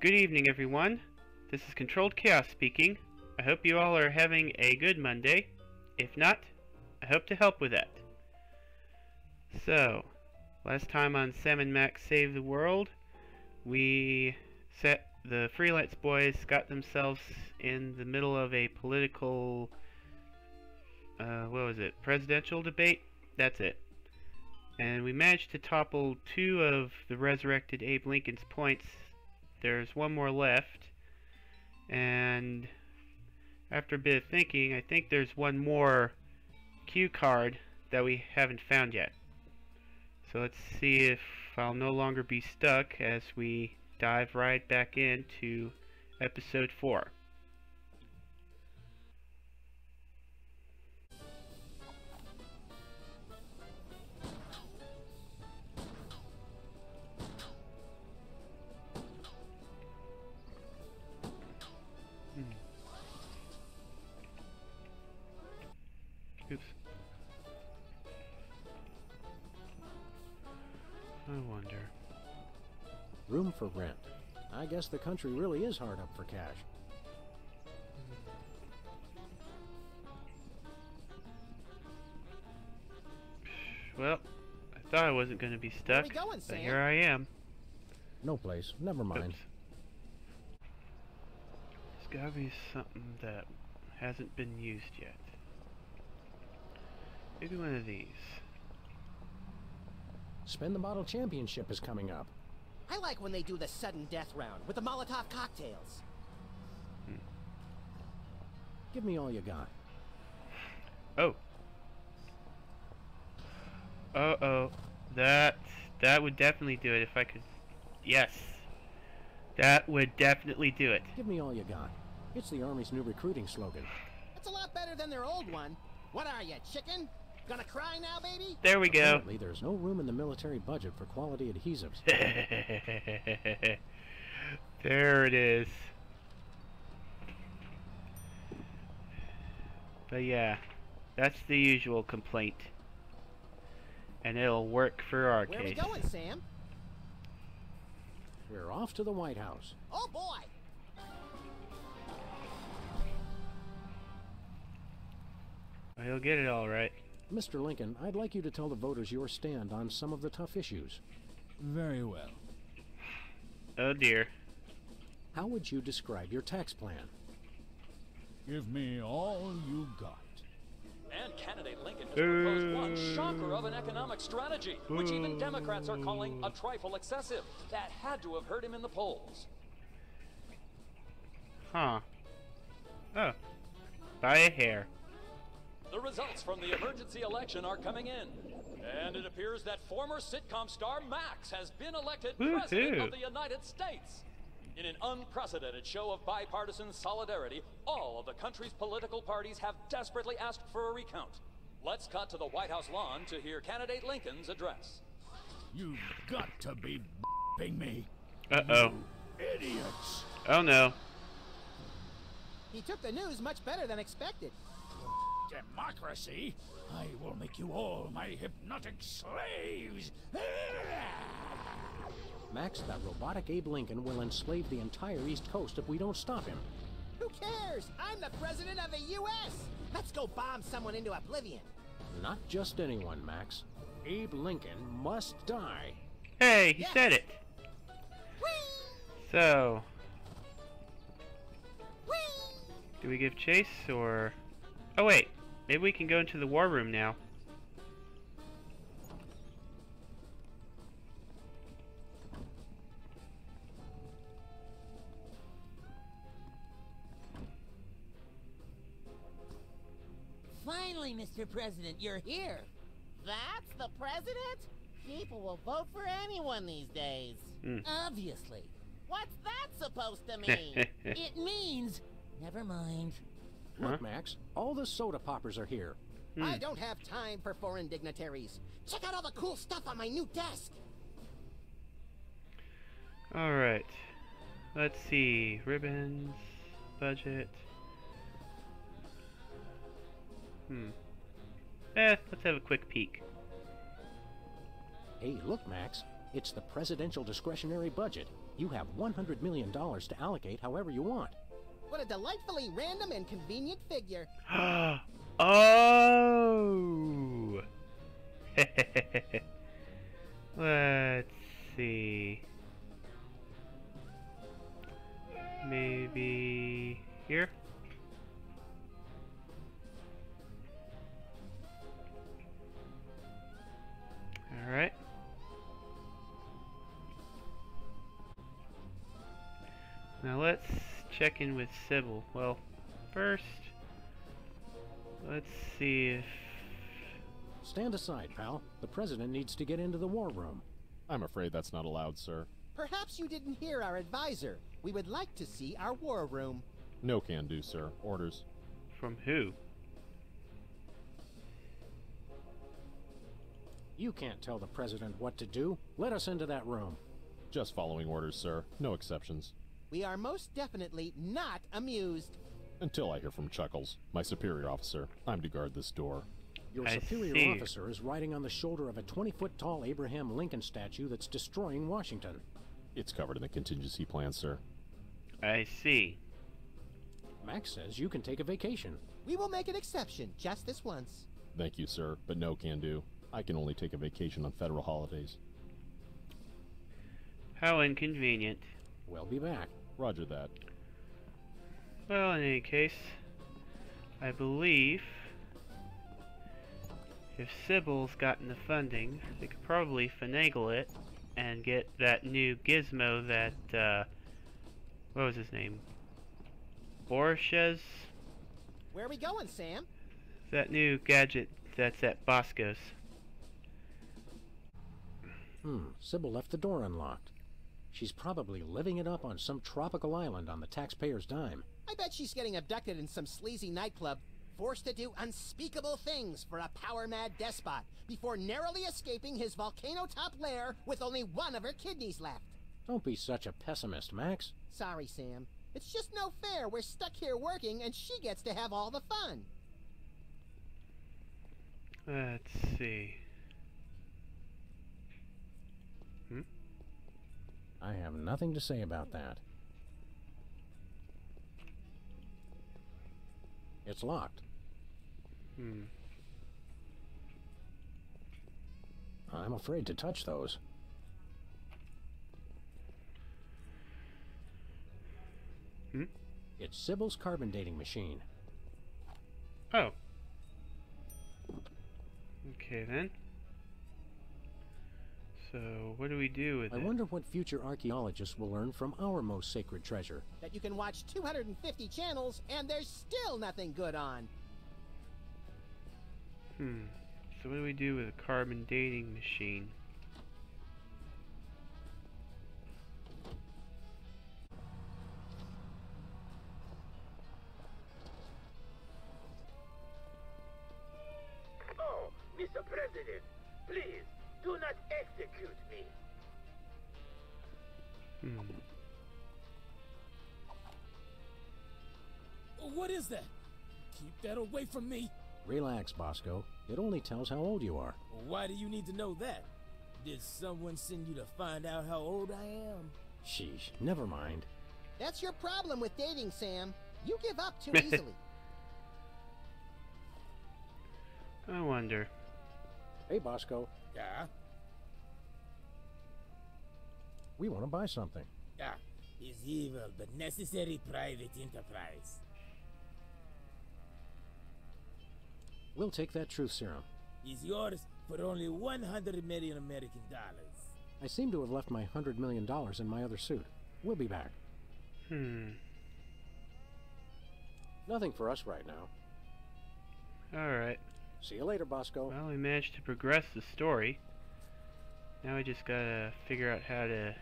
Good evening, everyone. This is Controlled Chaos speaking. I hope you all are having a good Monday. If not, I hope to help with that. So, last time on Sam and Max Save the World, the freelance boys got themselves in the middle of a political, presidential debate? That's it. And we managed to topple 2 of the resurrected Abe Lincoln's points. There's 1 more left, and after a bit of thinking, I think there's 1 more cue card that we haven't found yet. So let's see if I'll no longer be stuck as we dive right back into episode 4. Oops. I wonder. Room for rent. I guess the country really is hard up for cash. Well, I thought I wasn't going to be stuck, Where we going, but Sam? here I am. No place. Never mind. Oops. There's gotta be something that hasn't been used yet. Maybe one of these. Spin the Bottle Championship is coming up. I like when they do the sudden death round with the Molotov cocktails. Give me all you got. Oh. Uh-oh. That would definitely do it if I could. Yes. That would definitely do it. Give me all you got. It's the Army's new recruiting slogan. That's a lot better than their old one. What are you, chicken? Gonna cry now, baby? There we go. Apparently, there's no room in the military budget for quality adhesives. There it is. But yeah, that's the usual complaint. And it'll work for our Where case. we going, Sam? We're off to the White House. Oh, boy! Well, he'll get it all right. Mr. Lincoln, I'd like you to tell the voters your stand on some of the tough issues. Very well. Oh dear. How would you describe your tax plan? Give me all you got. And candidate Lincoln has proposed one shocker of an economic strategy, which even Democrats are calling a trifle excessive. That had to have hurt him in the polls. Huh. Oh. By a hair. The results from the emergency election are coming in. And it appears that former sitcom star Max has been elected President of the United States. In an unprecedented show of bipartisan solidarity, all of the country's political parties have desperately asked for a recount. Let's cut to the White House lawn to hear candidate Lincoln's address. You've got to be b***ing me. Uh-oh. Idiots. Oh no. He took the news much better than expected. Democracy? I will make you all my hypnotic slaves. Max, that robotic Abe Lincoln will enslave the entire East Coast if we don't stop him. Who cares? I'm the president of the U.S. Let's go bomb someone into oblivion. Not just anyone, Max. Abe Lincoln must die. Hey, he Yes. said it. Whee! So, Whee! do we give chase or... Oh wait, maybe we can go into the war room now. Finally, Mr. President, you're here. That's the president? People will vote for anyone these days. Obviously. What's that supposed to mean? It means... Never mind. Look, Max, all the soda poppers are here. I don't have time for foreign dignitaries. Check out all the cool stuff on my new desk. Alright. Let's see. Ribbons. Budget. Let's have a quick peek. Hey, look, Max. It's the presidential discretionary budget. You have $100 million to allocate however you want. What a delightfully random and convenient figure. Oh! Let's see. Maybe here? Alright. Now let's check in with Sybil. Well, first, let's see if... Stand aside, pal. The president needs to get into the war room. I'm afraid that's not allowed, sir. Perhaps you didn't hear our advisor. We would like to see our war room. No can do, sir. Orders. From who? You can't tell the president what to do. Let us into that room. Just following orders, sir. No exceptions. We are most definitely not amused. Until I hear from Chuckles, my superior officer. I'm to guard this door. Your I superior see. officer is riding on the shoulder of a 20-foot-tall Abraham Lincoln statue that's destroying Washington. It's covered in the contingency plan, sir. I see. Max says you can take a vacation. We will make an exception just this once. Thank you, sir, but no can do. I can only take a vacation on federal holidays. How inconvenient. We'll be back. Roger that. Well, in any case, I believe if Sybil's gotten the funding, they could probably finagle it and get that new gizmo that, what was his name? Borishez? Where are we going, Sam? That new gadget that's at Bosco's. Sybil left the door unlocked. She's probably living it up on some tropical island on the taxpayer's dime. I bet she's getting abducted in some sleazy nightclub, forced to do unspeakable things for a power-mad despot before narrowly escaping his volcano-top lair with only one of her kidneys left. Don't be such a pessimist, Max. Sorry, Sam. It's just no fair. We're stuck here working, and she gets to have all the fun. Let's see. I have nothing to say about that. It's locked. I'm afraid to touch those. It's Sybil's carbon dating machine. Oh. Okay then. So, what do we do with I it? wonder what future archaeologists will learn from our most sacred treasure. That you can watch 250 channels, and there's still nothing good on. So what do we do with a carbon dating machine? Oh, Mr. President, please, do not execute me. What is that? Keep that away from me. Relax, Bosco. It only tells how old you are. Why do you need to know that? Did someone send you to find out how old I am? Sheesh, never mind. That's your problem with dating, Sam. You give up too easily. I wonder. Hey, Bosco. Yeah? We want to buy something. Yeah. It's evil, but necessary private enterprise. We'll take that truth serum. It's yours for only 100 million American dollars. I seem to have left my $100 million in my other suit. We'll be back. Nothing for us right now. Alright. See you later, Bosco. Well, we managed to progress the story. Now we just gotta figure out how to...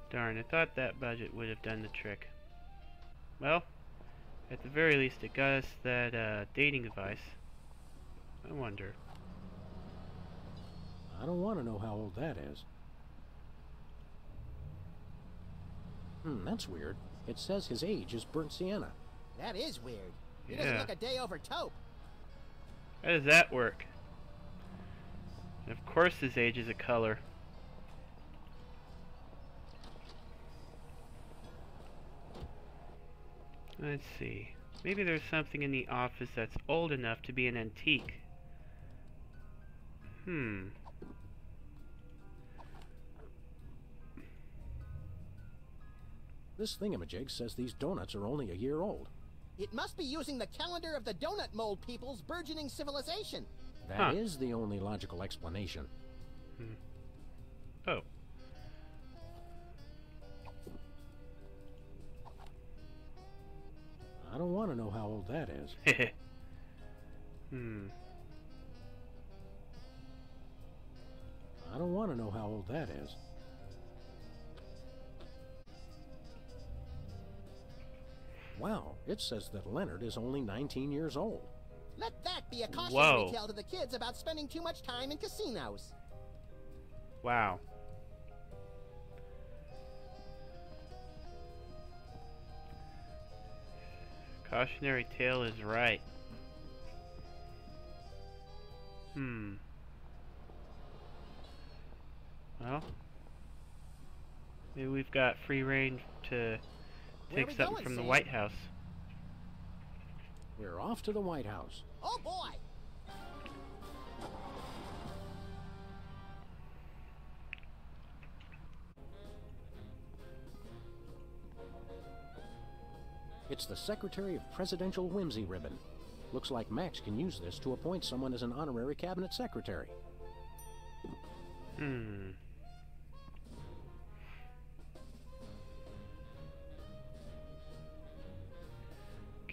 Darn, I thought that budget would have done the trick. Well, at the very least it got us that dating device. I wonder. I don't want to know how old that is. That's weird. It says his age is burnt sienna. That is weird. He Yeah. doesn't look a day over taupe. How does that work? And of course his age is a color. Let's see. Maybe there's something in the office that's old enough to be an antique. This thingamajig says these donuts are only a year old. It must be using the calendar of the donut mold people's burgeoning civilization. That is the only logical explanation. Oh. I don't want to know how old that is. I don't want to know how old that is. Wow, it says that Leonard is only 19 years old. Let that be a cautionary tale to the kids about spending too much time in casinos. Wow. Cautionary tale is right. Well, maybe we've got free reign to take something from the White House. We're off to the White House. Oh boy! It's the Secretary of Presidential Whimsy ribbon. Looks like Max can use this to appoint someone as an honorary cabinet secretary.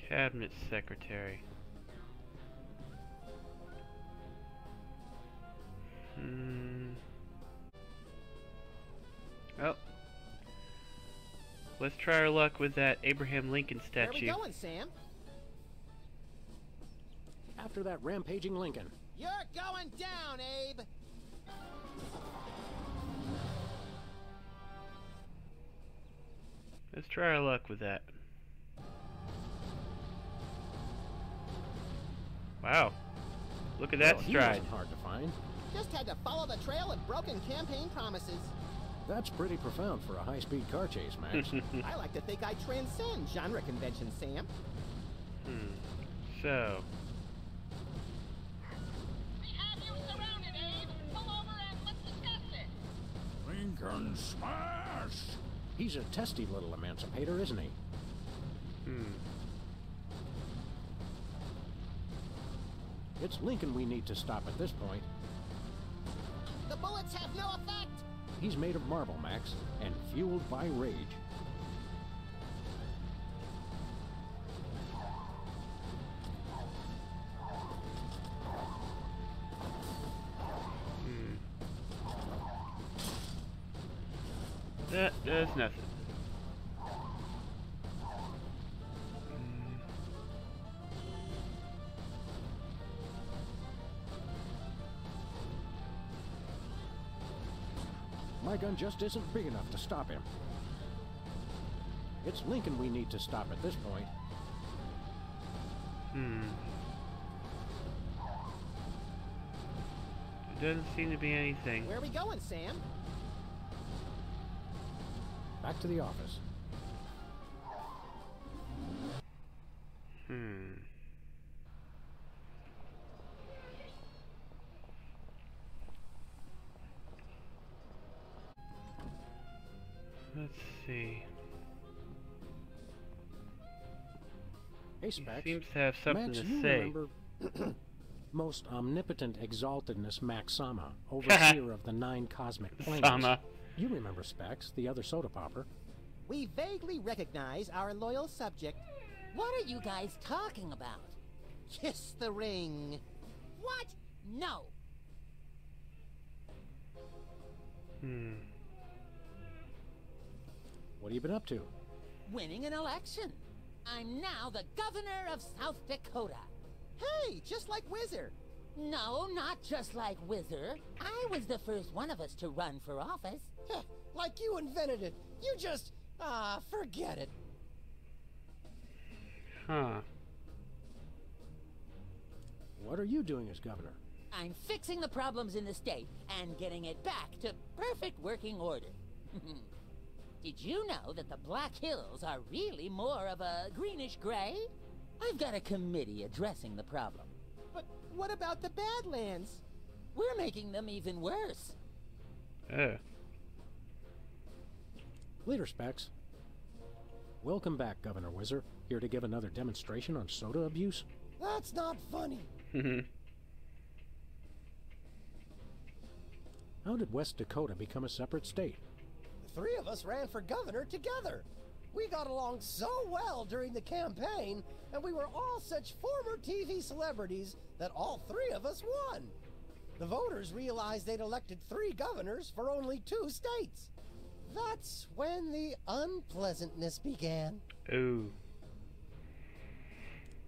Cabinet secretary. Oh. Let's try our luck with that Abraham Lincoln statue. Where are we going, Sam? After that rampaging Lincoln. You're going down, Abe! Let's try our luck with that. Wow. Look at that Well, stride. He wasn't hard to find. Just had to follow the trail of broken campaign promises. That's pretty profound for a high-speed car chase, Max. I like to think I transcend genre conventions, Sam. So. We have you surrounded, Abe. Pull over and let's discuss it. Lincoln smash! He's a testy little emancipator, isn't he? It's Lincoln we need to stop at this point. The bullets have no effect! He's made of marble, Max, and fueled by rage. That does nothing. My gun just isn't big enough to stop him. It's Lincoln we need to stop at this point. There doesn't seem to be anything. Where are we going, Sam? Back to the office. Let's see. Hey, Specs. He seems to have something Max, to you say. remember most omnipotent exaltedness Max Sama, overseer of the 9 cosmic planes. Sama. You remember Specs, the other soda popper. We vaguely recognize our loyal subject. What are you guys talking about? Kiss the ring. What? No. What have you been up to? Winning an election. I'm now the governor of South Dakota. Hey, just like Whizzer. No, not just like Whizzer. I was the first one of us to run for office. Like you invented it. You just... forget it. Huh. What are you doing as governor? I'm fixing the problems in the state and getting it back to perfect working order. Did you know that the Black Hills are really more of a greenish gray? I've got a committee addressing the problem. But what about the Badlands? We're making them even worse. Leader Specs. Welcome back, Governor Whizzer. Here to give another demonstration on soda abuse? That's not funny. How did West Dakota become a separate state? The three of us ran for governor together. We got along so well during the campaign, and we were all such former TV celebrities that all three of us won. The voters realized they'd elected 3 governors for only 2 states. That's when the unpleasantness began. Ooh.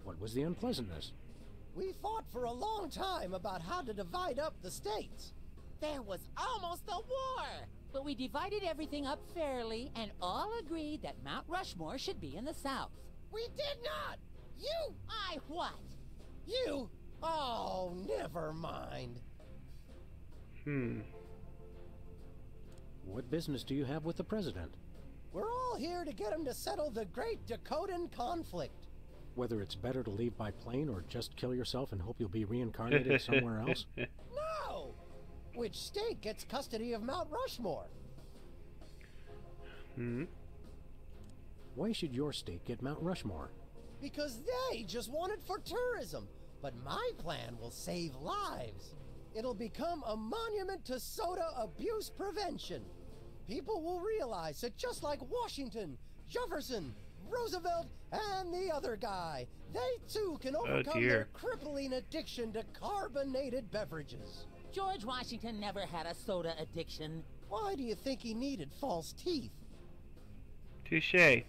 What was the unpleasantness? We fought for a long time about how to divide up the states. There was almost a war! But we divided everything up fairly and all agreed that Mount Rushmore should be in the south. We did not! You! I what? You? Oh, never mind. What business do you have with the president? We're all here to get him to settle the great Dakotan conflict. Whether it's better to leave by plane or just kill yourself and hope you'll be reincarnated somewhere else? No! Which state gets custody of Mount Rushmore? Why should your state get Mount Rushmore? Because they just want it for tourism. But my plan will save lives. It'll become a monument to soda abuse prevention. People will realize that just like Washington, Jefferson, Roosevelt, and the other guy, they too can overcome their crippling addiction to carbonated beverages. George Washington never had a soda addiction. Why do you think he needed false teeth? Touché.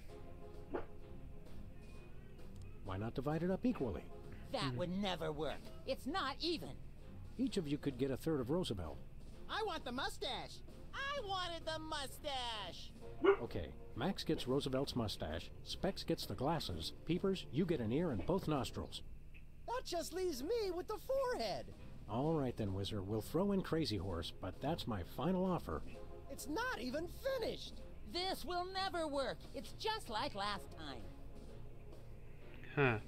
Why not divide it up equally? That would never work. It's not even. Each of you could get a third of Roosevelt. I want the mustache. I wanted the mustache. Okay, Max gets Roosevelt's mustache, Specs gets the glasses, Peepers, you get an ear and both nostrils. That just leaves me with the forehead. All right then, Whizzer, we'll throw in Crazy Horse, but that's my final offer. It's not even finished. This will never work. It's just like last time. Huh.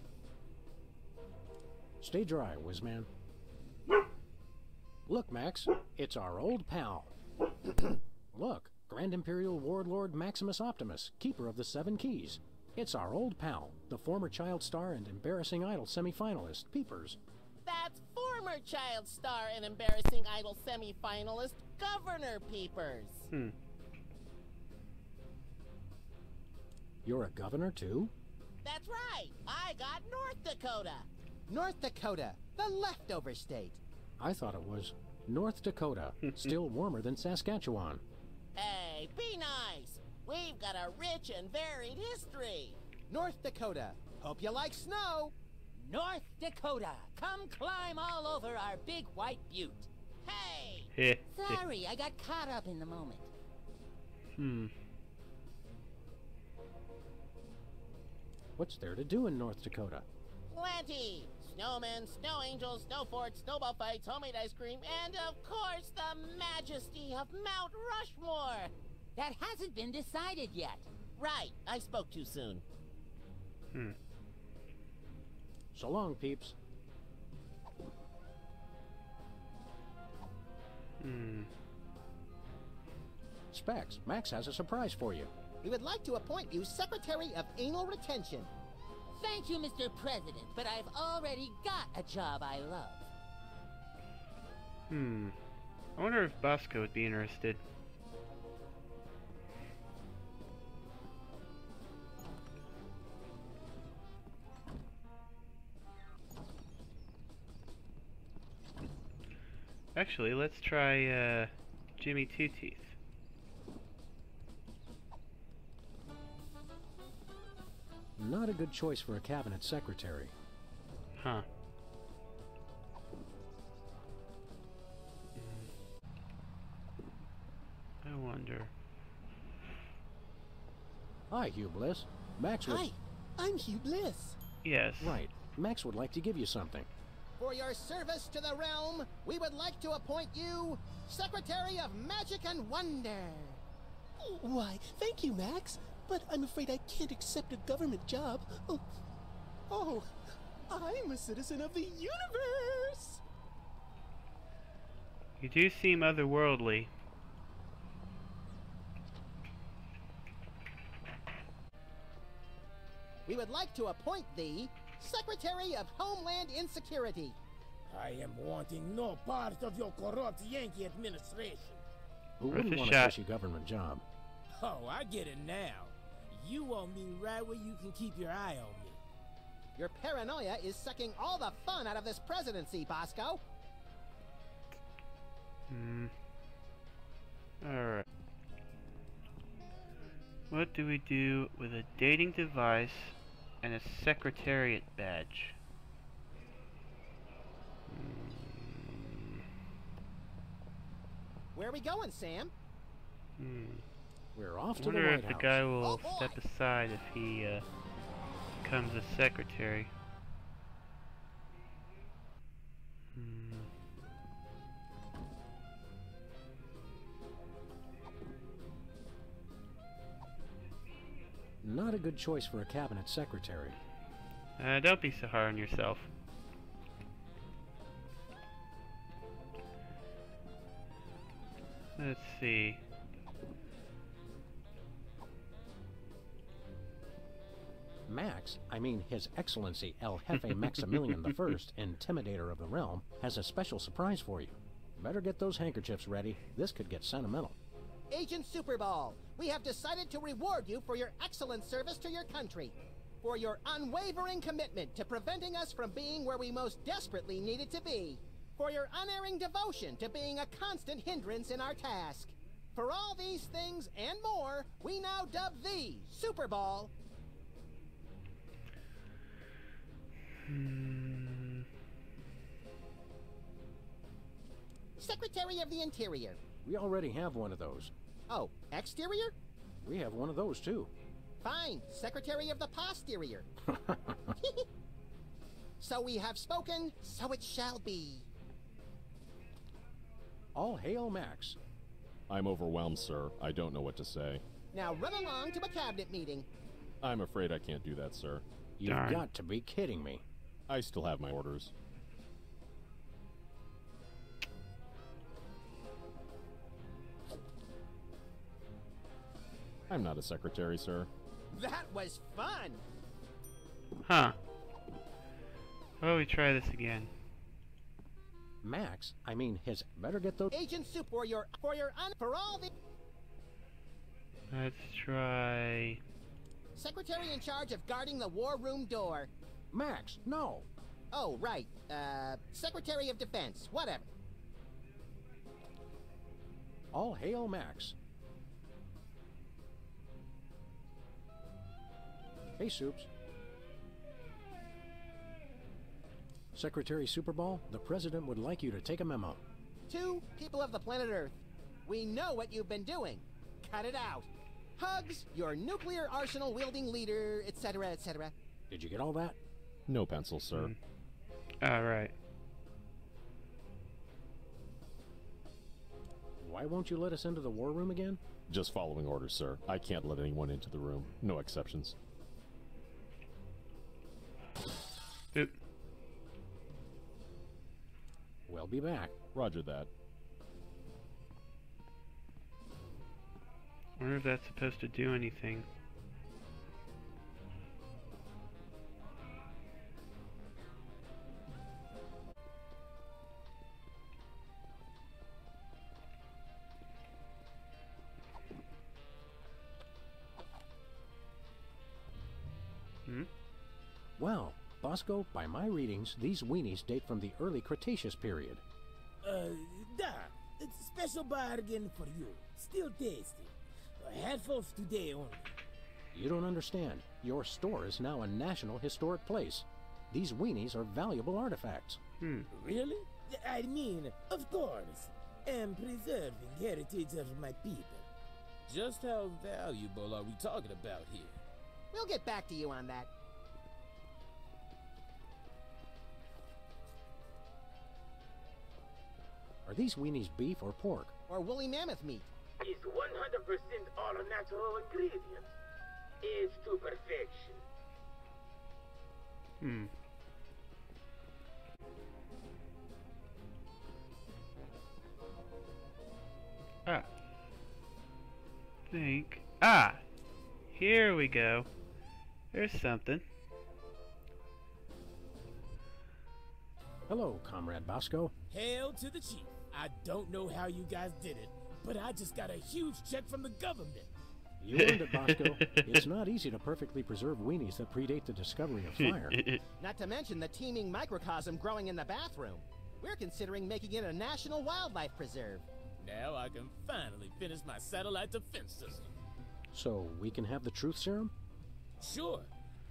Stay dry, Whizman. Look, Max, it's our old pal. Look, Grand Imperial Warlord Maximus Optimus, keeper of the 7 keys. It's our old pal, the former Child Star and Embarrassing Idol semi-finalist, Peepers. That's former Child Star and Embarrassing Idol semi-finalist, Governor Peepers. You're a governor, too? That's right. I got North Dakota. North Dakota, the leftover state. I thought it was North Dakota, still warmer than Saskatchewan. Hey, be nice. We've got a rich and varied history. North Dakota, hope you like snow. North Dakota, come climb all over our big white butte. Hey! Sorry, I got caught up in the moment. What's there to do in North Dakota? Plenty! Snowmen, snow angels, snow forts, snowball fights, homemade ice cream, and of course the majesty of Mount Rushmore! That hasn't been decided yet. Right, I spoke too soon. So long, peeps. Specs, Max has a surprise for you. We would like to appoint you Secretary of Anal Retention. Thank you, Mr. President, but I've already got a job I love. I wonder if Bosco would be interested. Actually, let's try Jimmy Two Teeth. Not a good choice for a cabinet secretary. Huh. I wonder. Hi, Hugh Bliss. Max would... Hi, I'm Hugh Bliss. Yes. Right. Max would like to give you something. For your service to the realm, we would like to appoint you Secretary of Magic and Wonder. Why, thank you, Max. But I'm afraid I can't accept a government job. Oh, I'm a citizen of the universe! You do seem otherworldly. We would like to appoint thee Secretary of Homeland Insecurity. I am wanting no part of your corrupt Yankee administration. Who wouldn't want a cushy government job? Oh, I get it now. You want me right where you can keep your eye on me. Your paranoia is sucking all the fun out of this presidency, Bosco. Alright. What do we do with a dating device and a secretariat badge? Where are we going, Sam? We're off I to the wonder White if House. the guy will step aside if he becomes a secretary. Not a good choice for a cabinet secretary. Don't be so hard on yourself. Let's see. Max, I mean His Excellency El Jefe Maximilian I, Intimidator of the Realm, has a special surprise for you. Better get those handkerchiefs ready. This could get sentimental. Agent Superball, we have decided to reward you for your excellent service to your country, for your unwavering commitment to preventing us from being where we most desperately needed to be, for your unerring devotion to being a constant hindrance in our task. For all these things and more, we now dub thee Superball. Secretary of the Interior. We already have one of those. Oh, exterior? We have one of those, too. Fine, Secretary of the Posterior. So we have spoken, so it shall be. All hail, Max. I'm overwhelmed, sir. I don't know what to say. Now run along to a cabinet meeting. I'm afraid I can't do that, sir. You've got to be kidding me. I still have my orders. I'm not a secretary, sir. That was fun! Huh. Why don't we try this again? Max, I mean better get those... Agent Soup for all the... Let's try... Secretary in charge of guarding the war room door. Max, no! Oh, right. Secretary of Defense, whatever. All hail, Max. Hey, Soups. Secretary Superball, the President would like you to take a memo. To people of the planet Earth, we know what you've been doing. Cut it out. Hugs, your nuclear arsenal-wielding leader, etc., etc. Did you get all that? No pencil, sir. Alright. Why won't you let us into the war room again? Just following orders, sir. I can't let anyone into the room. No exceptions. Oop. We'll be back. Roger that. I wonder if that's supposed to do anything. Well, Bosco, by my readings, these weenies date from the early Cretaceous period. It's a special bargain for you. Still tasty. A handful today only. You don't understand. Your store is now a national historic place. These weenies are valuable artifacts. Really? I mean, of course. And preserving heritage of my people. Just how valuable are we talking about here? We'll get back to you on that. Are these weenies beef or pork? Or woolly mammoth meat. is 100% all natural ingredients. It's to perfection. Here we go. There's something. Hello, Comrade Bosco. Hail to the chief. I don't know how you guys did it, but I just got a huge check from the government. You earned it, Bosco. It's not easy to perfectly preserve weenies that predate the discovery of fire. Not to mention the teeming microcosm growing in the bathroom. We're considering making it a national wildlife preserve. Now I can finally finish my satellite defense system. So, we can have the truth serum? Sure.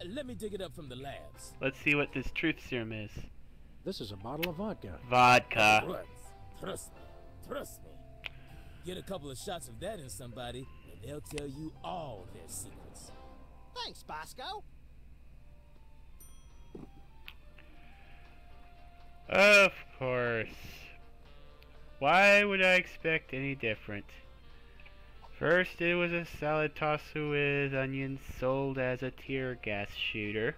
Let me dig it up from the labs. Let's see what this truth serum is. This is a bottle of vodka. Vodka. Trust me. Trust me. Get a couple of shots of that in somebody, and they'll tell you all their secrets. Thanks, Bosco. Of course. Why would I expect any different? First, it was a salad tosser with onions sold as a tear gas shooter.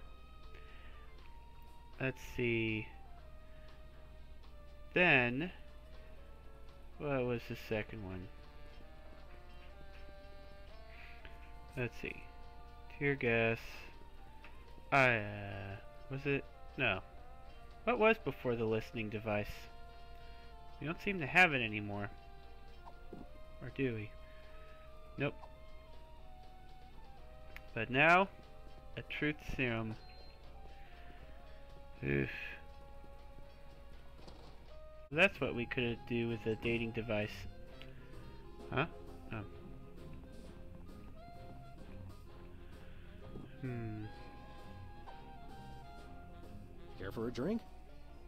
Let's see. Then, what was the second one? Let's see. Tear gas. Was it? No. What was before the listening device? We don't seem to have it anymore. Or do we? Nope. But now, a truth serum. Oof. That's what we could do with a dating device. Huh? Oh. Care for a drink?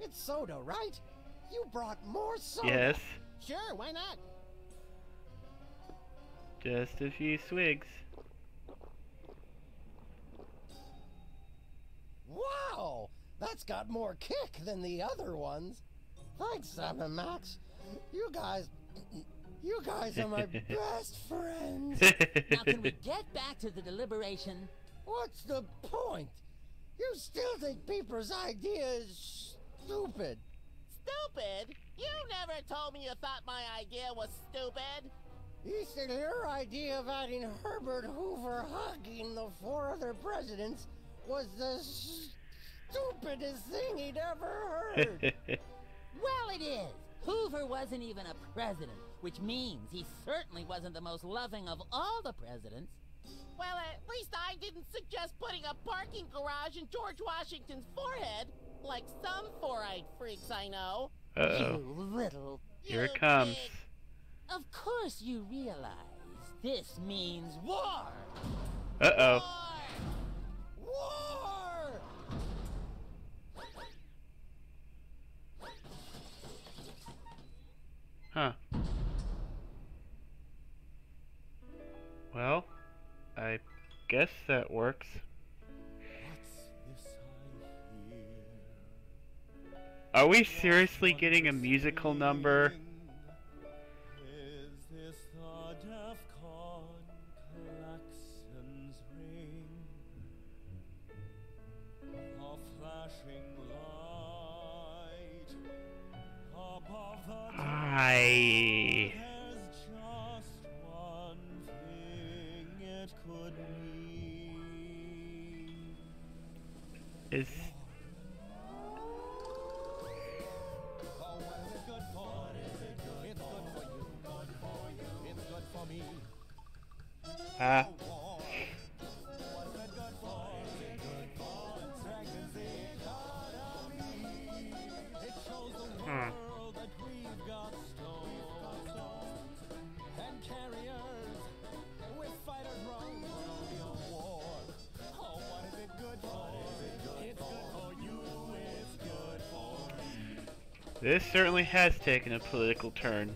It's soda, right? You brought more soda. Yes. Sure, why not? Just a few swigs. Wow! That's got more kick than the other ones. Thanks, Sam and Max. You guys are my best friends. Now can we get back to the deliberation? What's the point? You still think Peeper's idea is stupid. Stupid? You never told me you thought my idea was stupid. He said your idea of adding Herbert Hoover hugging the 4 other presidents was the stupidest thing he'd ever heard. Well, it is. Hoover wasn't even a president, which means he certainly wasn't the most loving of all the presidents. Well, at least I didn't suggest putting a parking garage in George Washington's forehead, like some four-eyed freaks I know. Uh-oh. You little... Here it comes. Of course you realize this means war. Uh-oh. War! Huh. Well, I guess that works. Are we seriously getting a musical number? Is This certainly has taken a political turn.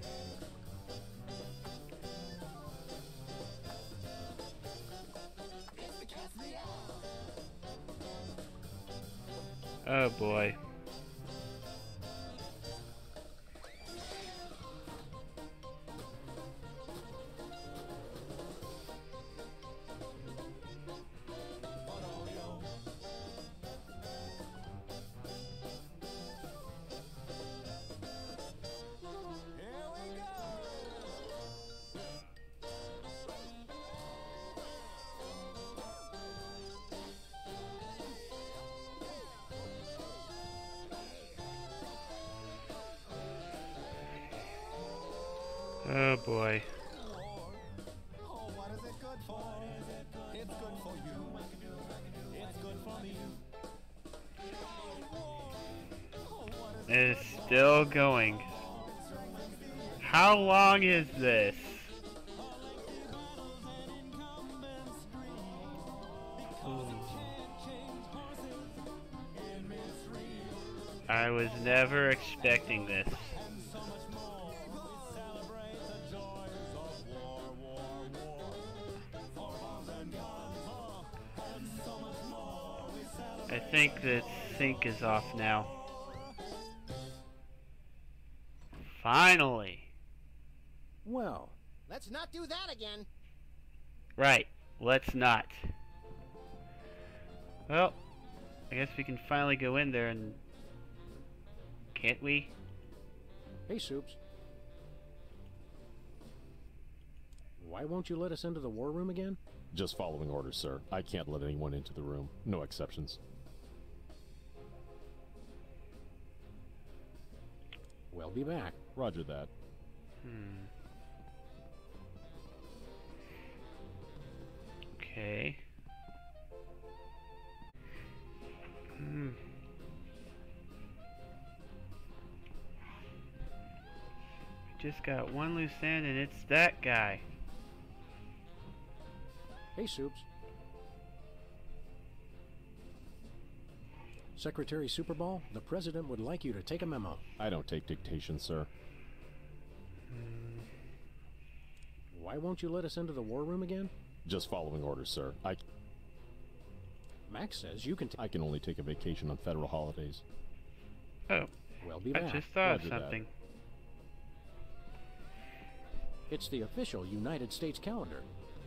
Oh boy. good for? It's good for you. It's good for me. It's still going. How long is this? I was never expecting this. I think the sync is off now. Finally. Well. Let's not do that again. Right. Let's not. Well, I guess we can finally go in there and... Can't we? Hey, Soups. Why won't you let us into the war room again? Just following orders, sir. I can't let anyone into the room. No exceptions. We'll be back. Roger that. Okay. Just got one loose end and it's that guy. Hey, Soups. Secretary Superball, the President would like you to take a memo. I don't take dictation, sir. Why won't you let us into the war room again? Just following orders, sir. Max says you can I can only take a vacation on federal holidays. Oh. We'll be I back. just thought of Roger something. It's the official United States calendar.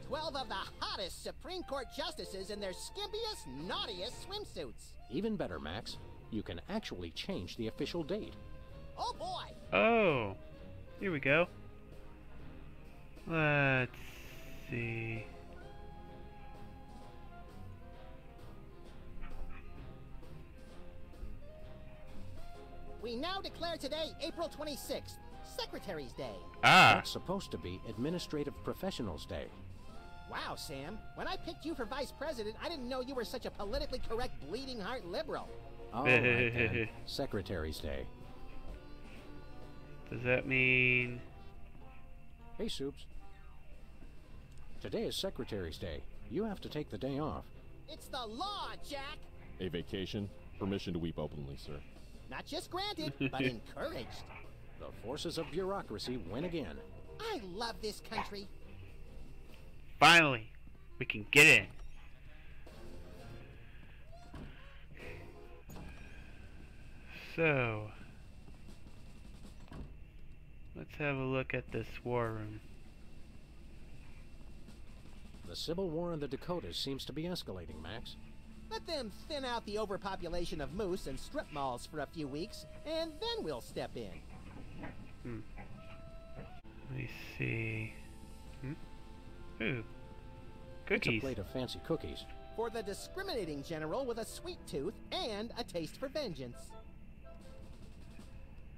12 of the hottest Supreme Court justices in their skimpiest, naughtiest swimsuits. Even better, Max. You can actually change the official date. Oh boy! Oh, here we go. Let's see. We now declare today April 26th, Secretary's Day. That's supposed to be Administrative Professionals Day. Wow, Sam. When I picked you for vice president, I didn't know you were such a politically correct bleeding heart liberal. All right, then. Secretary's Day. Does that mean... Hey, Soups. Today is Secretary's Day. You have to take the day off. It's the law, Jack! A vacation? Permission to weep openly, sir. Not just granted, but encouraged. The forces of bureaucracy win again. I love this country. Finally, we can get in. So, let's have a look at this war room. The civil war in the Dakotas seems to be escalating, Max. Let them thin out the overpopulation of moose and strip malls for a few weeks, and then we'll step in. Let me see. Ooh. Cookies. It's a plate of fancy cookies. For the discriminating general with a sweet tooth and a taste for vengeance.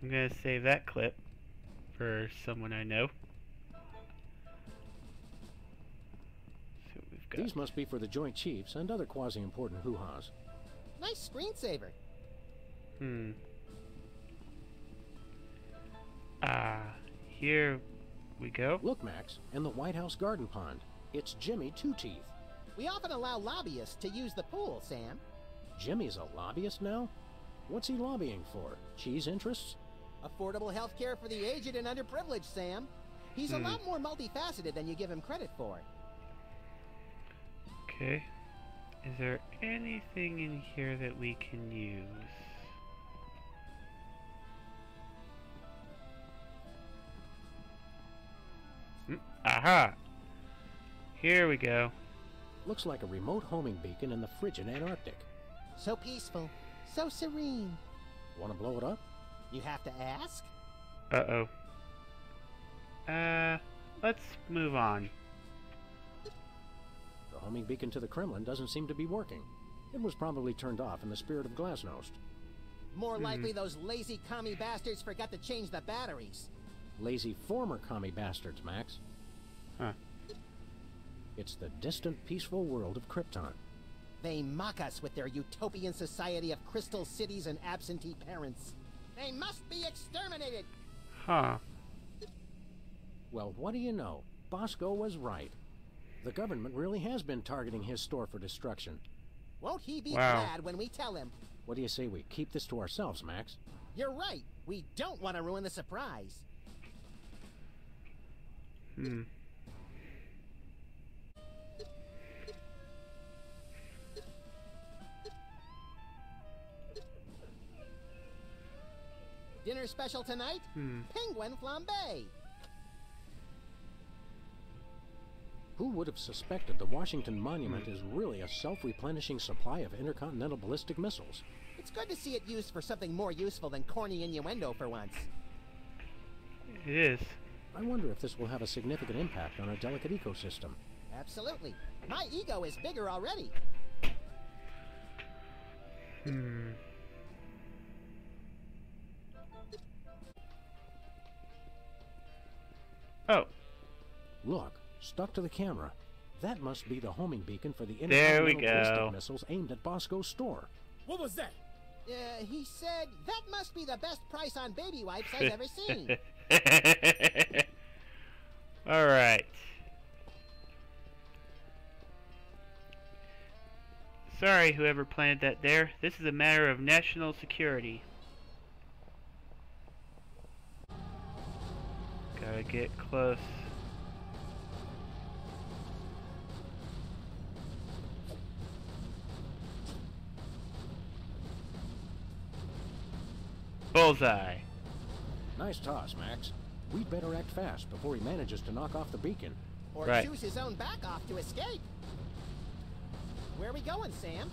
I'm gonna save that clip for someone I know. So we've got... These must be for the Joint Chiefs and other quasi-important hoo-has. Nice screensaver. Here we go. Look, Max, in the White House garden pond. It's Jimmy Two-Teeth. We often allow lobbyists to use the pool, Sam. Jimmy's a lobbyist now? What's he lobbying for? Cheese interests? Affordable health care for the aged and underprivileged, Sam. He's a lot more multifaceted than you give him credit for. Okay. Is there anything in here that we can use? Aha! Here we go. Looks like a remote homing beacon in the frigid Antarctic. So peaceful. So serene. Want to blow it up? You have to ask? Uh-oh. Let's move on. The homing beacon to the Kremlin doesn't seem to be working. It was probably turned off in the spirit of Glasnost. More likely those lazy commie bastards forgot to change the batteries. Lazy former commie bastards, Max. Huh. It's the distant, peaceful world of Krypton. They mock us with their utopian society of crystal cities and absentee parents. They must be exterminated! Huh. Well, what do you know? Bosco was right. The government really has been targeting his store for destruction. Won't he be glad when we tell him? What do you say we keep this to ourselves, Max? You're right. We don't want to ruin the surprise. Dinner special tonight? Penguin flambe. Who would have suspected the Washington Monument is really a self-replenishing supply of intercontinental ballistic missiles? It's good to see it used for something more useful than corny innuendo for once. It is. I wonder if this will have a significant impact on our delicate ecosystem. Absolutely. My ego is bigger already. Oh. Look, stuck to the camera. That must be the homing beacon for the there we intercontinental ballistic go. missiles aimed at Bosco's store. What was that? He said that must be the best price on baby wipes I've ever seen. Alright. Sorry, whoever planted that there. This is a matter of national security. Gotta get close. Bullseye. Nice toss, Max. We'd better act fast before he manages to knock off the beacon. Or choose his own back off to escape. Where are we going, Sam?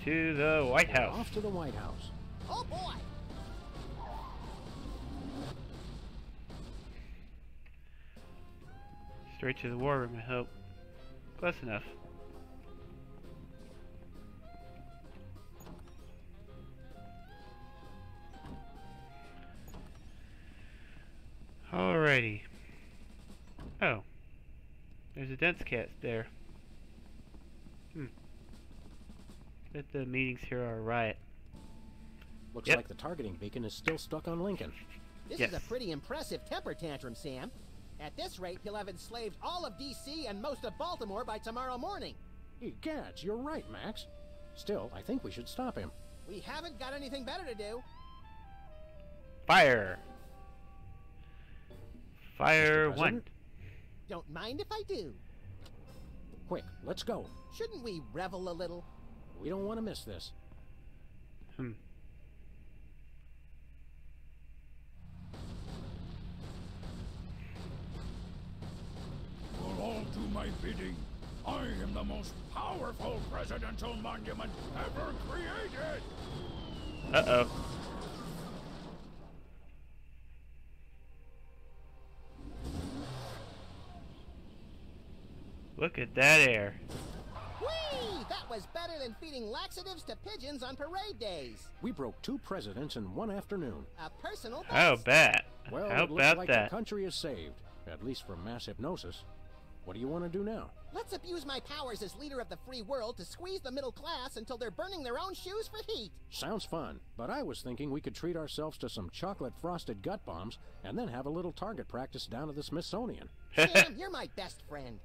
To the White House. Off to the White House. Oh boy! Straight to the war room, I hope. Close enough. Alrighty. Oh. There's a dense cat there. Bet the meetings here are a riot. Looks like the targeting beacon is still stuck on Lincoln. This is a pretty impressive temper tantrum, Sam. At this rate, he'll have enslaved all of D.C. and most of Baltimore by tomorrow morning. Egads, you're right, Max. Still, I think we should stop him. We haven't got anything better to do. Fire! Fire one. Don't mind if I do. Quick, let's go. Shouldn't we revel a little? We don't want to miss this. You'll all do my bidding. I am the most powerful presidential monument ever created. Uh-oh. Look at that air. Whee! That was better than feeding laxatives to pigeons on parade days. We broke 2 presidents in one afternoon. A personal best. How bad? Well, How it looks about like that? the country is saved, at least from mass hypnosis. What do you want to do now? Let's abuse my powers as leader of the free world to squeeze the middle class until they're burning their own shoes for heat. Sounds fun, but I was thinking we could treat ourselves to some chocolate-frosted gut bombs and then have a little target practice down at the Smithsonian. Sam, you're my best friend.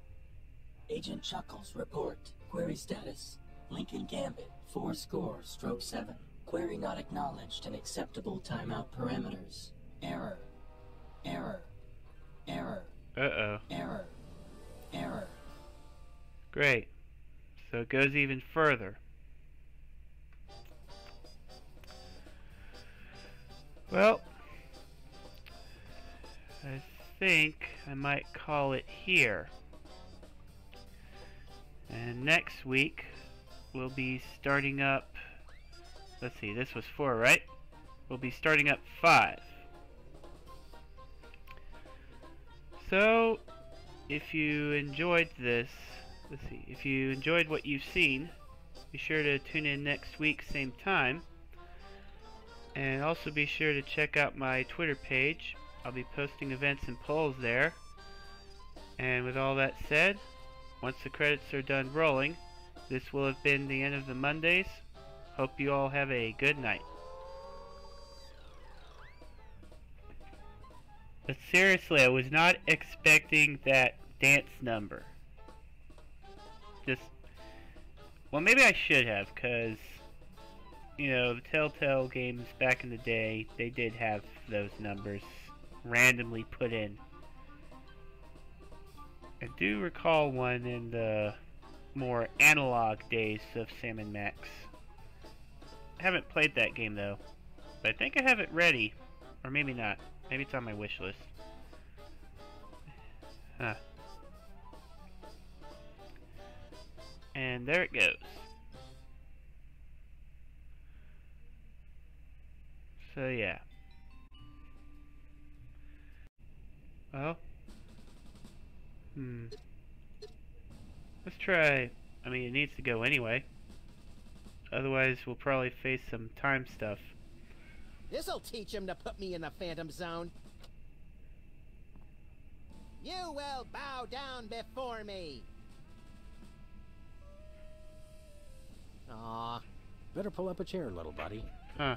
Agent Chuckles, report. Query status. Lincoln Gambit, 4-7. Query not acknowledged and acceptable timeout parameters. Error. Error. Error. Uh-oh. Error. Error. Great. So it goes even further. Well, I think I might call it here. And next week, we'll be starting up, let's see, this was 4, right? We'll be starting up 5. So, if you enjoyed this, let's see, if you enjoyed what you've seen, be sure to tune in next week, same time. And also be sure to check out my Twitter page. I'll be posting events and polls there. And with all that said, once the credits are done rolling, this will have been the end of the Mondays. Hope you all have a good night. But seriously, I was not expecting that dance number. Well, maybe I should have, because, you know, the Telltale games back in the day, they did have those numbers randomly put in. I do recall one in the more analog days of Sam & Max. I haven't played that game, though, but I think I have it ready, or maybe not. Maybe it's on my wish list. Huh. And there it goes. So yeah. Well. Let's try. I mean, it needs to go anyway. Otherwise, we'll probably face some time stuff. This'll teach him to put me in the Phantom Zone. You will bow down before me. Aw. Better pull up a chair, little buddy. Huh.